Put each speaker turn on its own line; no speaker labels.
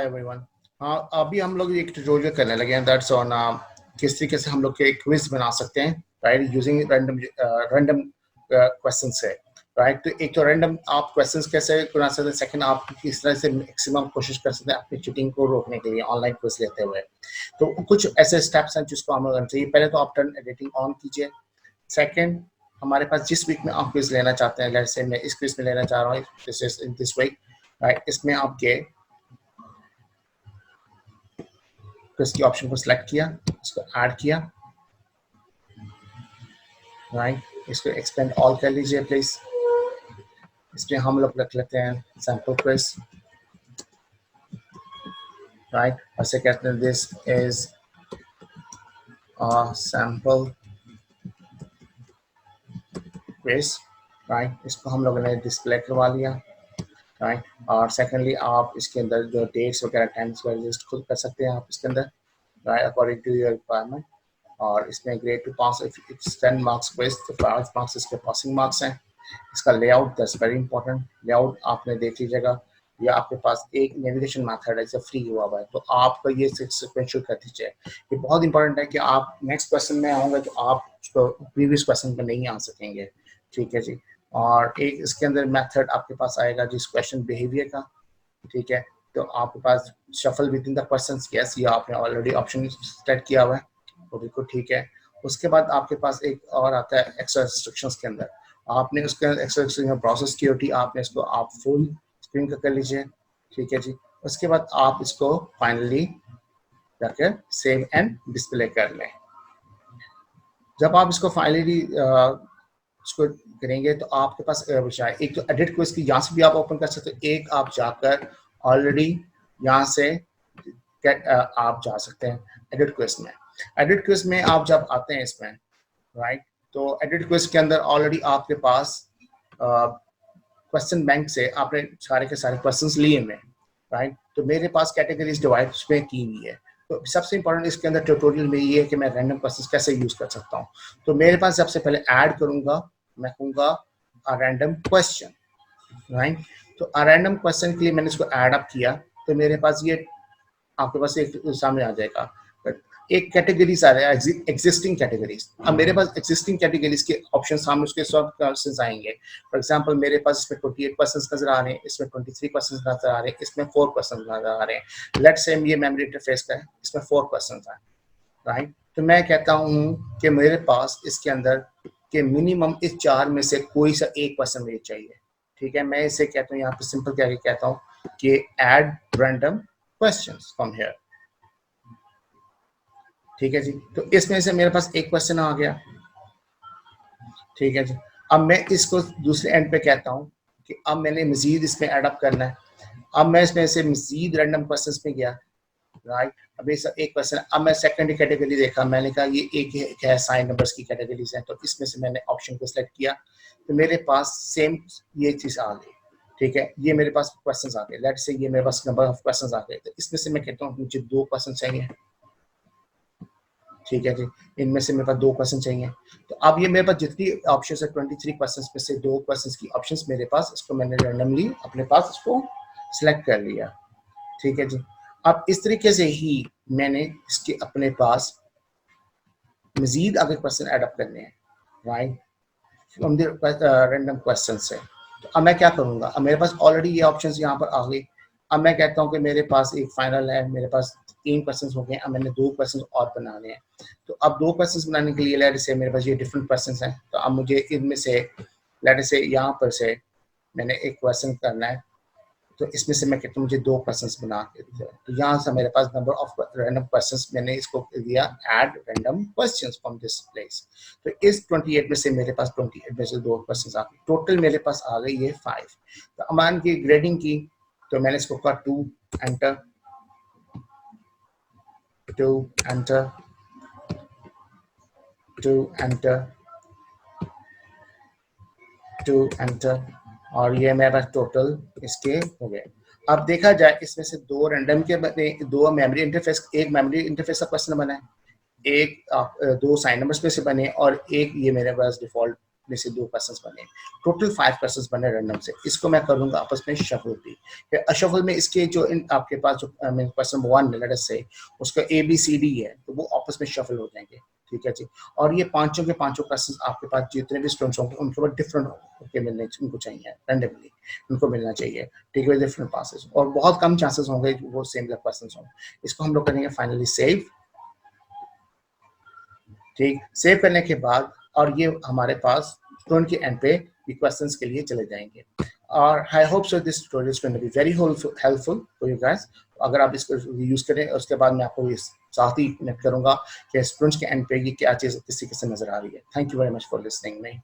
Hi everyone. हाँ, अभी हम लोग एक ट्यूटोरियल करने लगे हैं दैट्स ऑन किस तरीके से हम लोग के क्विज बना सकते हैं, राइट, यूजिंग रैंडम क्वेश्चन से, राइट। तो एक तो रैंडम आप क्वेश्चंस कैसे बना सकते हैं, सेकंड आप किस तरह से मैक्सिमम कोशिश कर सकते हैं अपनी चीटिंग को रोकने के लिए ऑनलाइन क्विज लेते हुए। तो कुछ ऐसे स्टेप्स हैं जिसको हमें करना चाहिए। पहले तो आप टर्न एडिटिंग ऑन कीजिए। सेकंड, हमारे पास जिस वीक में आप क्विज लेना चाहते हैं, जैसे मैं इस क्विज में लेना चाह रहा हूँ, this is in this week, right, इसमें आपके क्विज की ऑप्शन को सिलेक्ट किया, इसको ऐड किया, राइट, इसको एक्सपेंड ऑल कर लीजिए प्लीज। इसमें हम लोग रख लेते हैं सैम्पल क्विज, राइट, और से कहते हैं this is sample quiz, right. इसको हम लोगों ने डिस्प्ले करवा लिया, राइट। और सेकेंडली आप इसके अंदर जो डेट्स वगैरह टाइम्स वगैरह खुद कर सकते हैं आप इसके अंदर, right, according to your requirement. और इसमें grade to pass it's 10 marks quiz, तो 5 मार्क्स इसके पासिंग मार्क्स हैं। इसका layout that's very important. Layout आपने देख लीजिएगा, या आपके पास एक नेविगेशन मेथड है जो फ्री हुआ हुआ है, तो आपका ये सिक्वेंशियल कर दीजिए। ये बहुत इंपॉर्टेंट है कि आप नेक्स्ट क्वेश्चन में आओगे तो आप उसको प्रीवियस क्वेश्चन पर नहीं आ सकेंगे, ठीक है जी। और एक इसके अंदर मेथड आपके पास आएगा जिस क्वेश्चन बिहेवियर का, ठीक है। तो आपके पास shuffle with in the questions, yes, ये आपने ऑलरेडी ऑप्शन सेट किया हुआ है, तो बिल्कुल ठीक है। उसके बाद आपके पास एक और आता है एक्स्ट्रा इंस्ट्रक्शंस के अंदर, आपने उसके एक्स्ट्रा इंस्ट्रक्शन प्रोसेस सिक्योरिटी आपने इसको आप फुल स्क्रीन का कर लीजिए, ठीक है जी। उसके बाद आप इसको फाइनली करके सेव एंड डिस्प्ले कर लें। जब आप इसको फाइनली इसको करेंगे तो आपके पास विषय एक तो एडिट क्विज की यहाँ से भी आप ओपन कर सकते हो, एक आप जाकर ऑलरेडी यहाँ से आप जा सकते हैं एडिट क्विज में। एडिट क्विज में आप जब आते हैं इसमें, राइट, तो एडिट क्विज के अंदर ऑलरेडी आपके पास क्वेश्चन बैंक से आपने सारे के सारे क्वेश्चंस लिए हुए, राइट। तो मेरे पास कैटेगरीज डिवाइड उसमें की हुई है। तो सबसे इंपॉर्टेंट इसके अंदर ट्यूटोरियल में ये है कि मैं रैंडम क्वेश्चंस कैसे यूज कर सकता हूँ। तो मेरे पास सबसे पहले ऐड करूंगा, मैं कहूँगा रैंडम क्वेश्चन, राइट। तो रैंडम क्वेश्चन के लिए मैंने इसको ऐड अप किया, तो मेरे पास ये आपके पास एक सामने आ जाएगा, एक कैटेगरीज आ रहा है एग्जिस्टिंग कैटेगरीज। अब मेरे पास एग्जिस्टिंग कैटेगरीज के ऑप्शन सामने उसके सब क्वेश्चंस आएंगे। फॉर एग्जांपल मेरे पास इसमें 28 क्वेश्चंस नजर आ रहे हैं, इसमें 23 क्वेश्चंस नजर आ रहे हैं, इसमें 4 क्वेश्चंस नजर आ रहे हैं। लेट्स से ये मेमोरी इंटरफेस का है, इसमें 4 क्वेश्चंस हैं, राइट। तो मैं कहता हूँ कि मेरे पास इसके अंदर के मिनिमम इस 4 में से कोई सा एक क्वेश्चन मुझे चाहिए, ठीक है। मैं इसे कहता हूँ यहाँ पे सिंपल क्या कहता हूँ कि add random questions from here, ठीक है जी। तो इसमें से मेरे पास एक क्वेश्चन आ गया, ठीक है जी। अब मैं इसको दूसरे एंड पे कहता हूँ कि अब मैंने मजीद इसमें ऐड अप करना है। अब मैं इसमें से मजीद रैंडम क्वेश्चंस में गया, राइट। अब ये एक क्वेश्चन, अब मैं सेकंड कैटेगरी देखा, मैंने कहा ये एक है साइन नंबर्स की कैटेगरीज हैं, तो इसमें से मैंने ऑप्शन को सिलेक्ट किया, तो मेरे पास सेम ये चीज आ गई, ठीक है। ये मेरे पास क्वेश्चंस आ गए, लेट्स से ये मेरे पास नंबर ऑफ क्वेश्चंस आ गए, तो इसमें से मैं कहता हूँ मुझे 2 क्वेश्चन चाहिए, ठीक है जी। इनमें से मेरे पास 2 क्वेश्चन चाहिए। तो अब ये मेरे पास जितनी ऑप्शंस है 23 क्वेश्चंस में से 2 क्वेश्चंस की ऑप्शंस मेरे पास, इसको मैंने रैंडमली अपने पास इसको सिलेक्ट कर लिया, ठीक है जी। अब इस तरीके से ही मैंने इसके अपने पास मजीद आगे क्वेश्चन ऐड अप करने हैं, right, from the random question से। तो अब मैं क्या करूंगा, अब मेरे पास ऑलरेडी ये ऑप्शंस यहाँ पर आ गई। अब मैं कहता हूँ कि मेरे पास एक फाइनल है, मेरे पास 3 क्वेश्चन हो गए, अब मैंने 2 क्वेश्चन और बनाने हैं। तो अब 2 क्वेश्चन बनाने के लिए लेट से मेरे पास ये डिफरेंट क्वेश्चन हैं, तो अब मुझे इनमें से लेट से यहाँ पर से मैंने एक क्वेश्चन करना है, तो इसमें से मैं कहता हूँ मुझे 2 क्वेश्चंस बना के दीजिए। तो यहाँ से मेरे पास नंबर ऑफ रैंडम क्वेश्चंस मैंने इसको दिया add random questions from this place. तो इस 28 में से मेरे पास 28 में से 2 क्वेश्चंस आ गए, टोटल मेरे पास आ गई ये 5। तो अमान की ग्रेडिंग की, तो मैंने इसको कहा 2 एंटर 2 एंटर 2 एंटर 2 एंटर, और ये मेरे पास टोटल इसके हो गए। अब देखा जाए इसमें से 2 रैंडम के बने, 2 मेमोरी इंटरफेस, एक मेमोरी इंटरफेस का क्वेश्चन बना है, एक 2 साइन नंबर्स में से बने, और एक ये मेरे पास डिफॉल्ट में से 2 क्वेश्चंस बने, टोटल 5 क्वेश्चंस बने रैंडम से। इसको मैं करूंगा आपस में शफल भी। शफल में इसके जो आपके पास जो क्वेश्चन 1 लेट अस से उसका ABCD है, तो वो आपस में शफल हो जाएंगे, ठीक है जी। और ये पांचों के पांचों क्वेश्चन आपके पास जितने भी स्टूडेंट्स होंगे उनके ऊपर डिफरेंट होके मिलने उनको चाहिए, रैंडमली उनको मिलना चाहिए, ठीक है, डिफरेंट पासेस, और बहुत कम चांसेस होंगे वो सेम क्वेश्चन हों। इसको हम लोग करेंगे फाइनली सेव, ठीक। सेव करने के बाद और ये हमारे पास स्टूडेंट के एंड पे क्वेश्चंस के लिए चले जाएंगे। और I hope so this tutorial is going to be very helpful for you guys. अगर आप इसको यूज करें, उसके बाद मैं आपको इस साथ ही कनेक्ट करूंगा कि स्टूडेंट्स के एंड पे ये क्या चीज़ किसी किसी नजर आ रही है। Thank you very much for listening me.